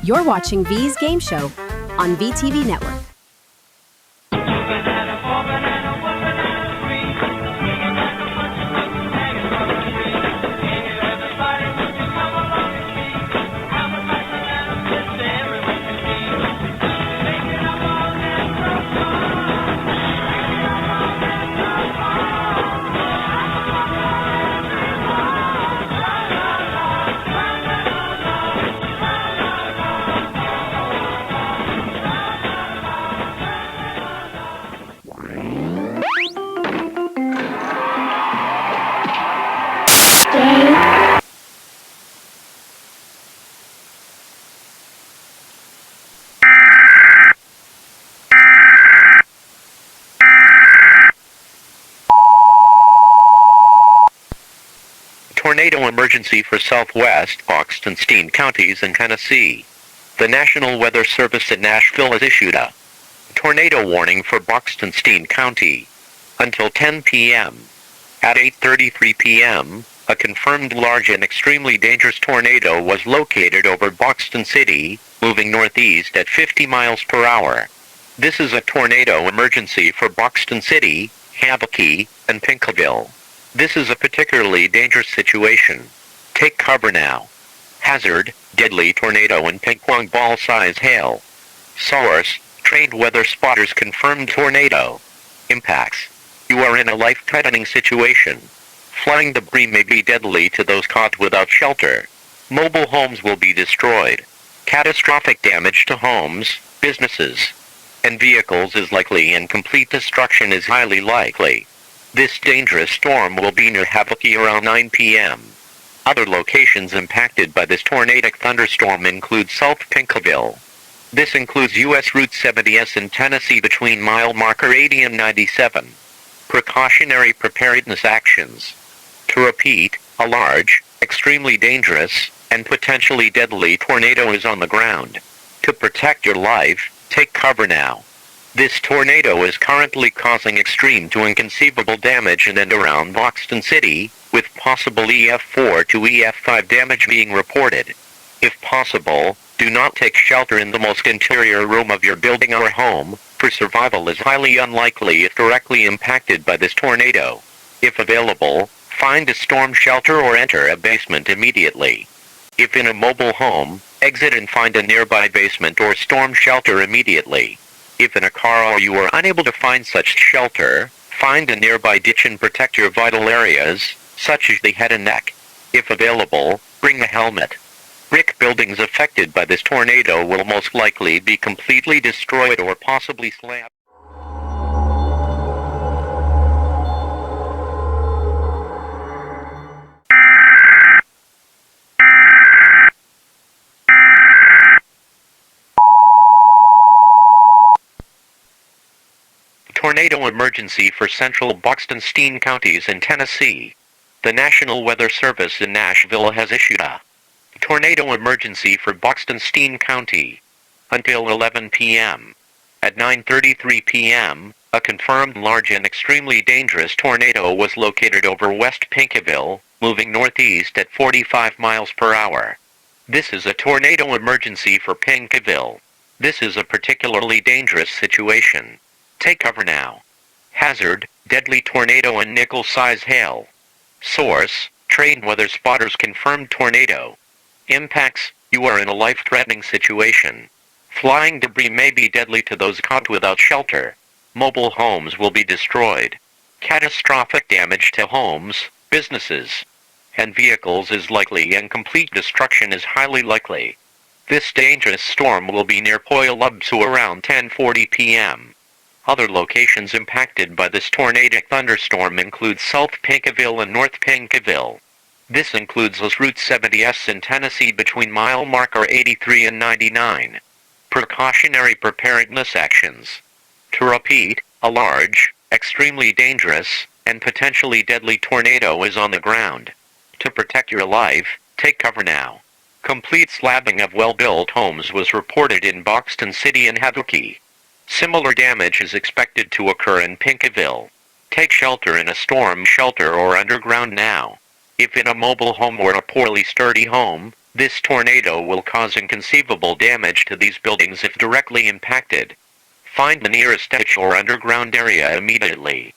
You're watching V's Game Show on VTV Network. Tornado emergency for southwest boxten counties in Tennessee. The National Weather Service in Nashville has issued a tornado warning for boxten County until 10 p.m. At 8:33 p.m., a confirmed large and extremely dangerous tornado was located over Boxten City, moving northeast at 50 miles per hour. This is a tornado emergency for Boxten City, Havuky, and Pinkiville. This is a particularly dangerous situation. Take cover now. Hazard, deadly tornado and ping-pong ball-size hail. Source, trained weather spotters confirmed tornado. Impacts. You are in a life-threatening situation. Flying debris may be deadly to those caught without shelter. Mobile homes will be destroyed. Catastrophic damage to homes, businesses, and vehicles is likely, and complete destruction is highly likely. This dangerous storm will be near Havuky around 9 p.m. Other locations impacted by this tornadic thunderstorm include South Pinkiville. This includes U.S. Route 70S in Tennessee between mile marker 80 and 97. Precautionary preparedness actions. To repeat, a large, extremely dangerous, and potentially deadly tornado is on the ground. To protect your life, take cover now. This tornado is currently causing extreme to inconceivable damage in and around Boxten City, with possible EF-4 to EF-5 damage being reported. If possible, do not take shelter in the most interior room of your building or home, for survival is highly unlikely if directly impacted by this tornado. If available, find a storm shelter or enter a basement immediately. If in a mobile home, exit and find a nearby basement or storm shelter immediately. If in a car or you are unable to find such shelter, find a nearby ditch and protect your vital areas, such as the head and neck. If available, bring a helmet. Brick buildings affected by this tornado will most likely be completely destroyed or possibly slammed. Tornado emergency for central Boxten counties in Tennessee. The National Weather Service in Nashville has issued a tornado emergency for Boxten County until 11 p.m. At 9:33 p.m., a confirmed large and extremely dangerous tornado was located over West Pinkiville, moving northeast at 45 miles per hour. This is a tornado emergency for Pinkiville. This is a particularly dangerous situation. Take cover now. Hazard, deadly tornado and nickel-size hail. Source, trained weather spotters confirmed tornado. Impacts, you are in a life-threatening situation. Flying debris may be deadly to those caught without shelter. Mobile homes will be destroyed. Catastrophic damage to homes, businesses, and vehicles is likely, and complete destruction is highly likely. This dangerous storm will be near Puyallup around 10:40 p.m. Other locations impacted by this tornadic thunderstorm include South Pinkiville and North Pinkiville. This includes Route 70S in Tennessee between mile marker 83 and 99. Precautionary preparedness actions. To repeat, a large, extremely dangerous, and potentially deadly tornado is on the ground. To protect your life, take cover now. Complete slabbing of well-built homes was reported in Boxten City and Havuky. Similar damage is expected to occur in Pinkiville. Take shelter in a storm shelter or underground now. If in a mobile home or a poorly sturdy home, this tornado will cause inconceivable damage to these buildings if directly impacted. Find the nearest ditch or underground area immediately.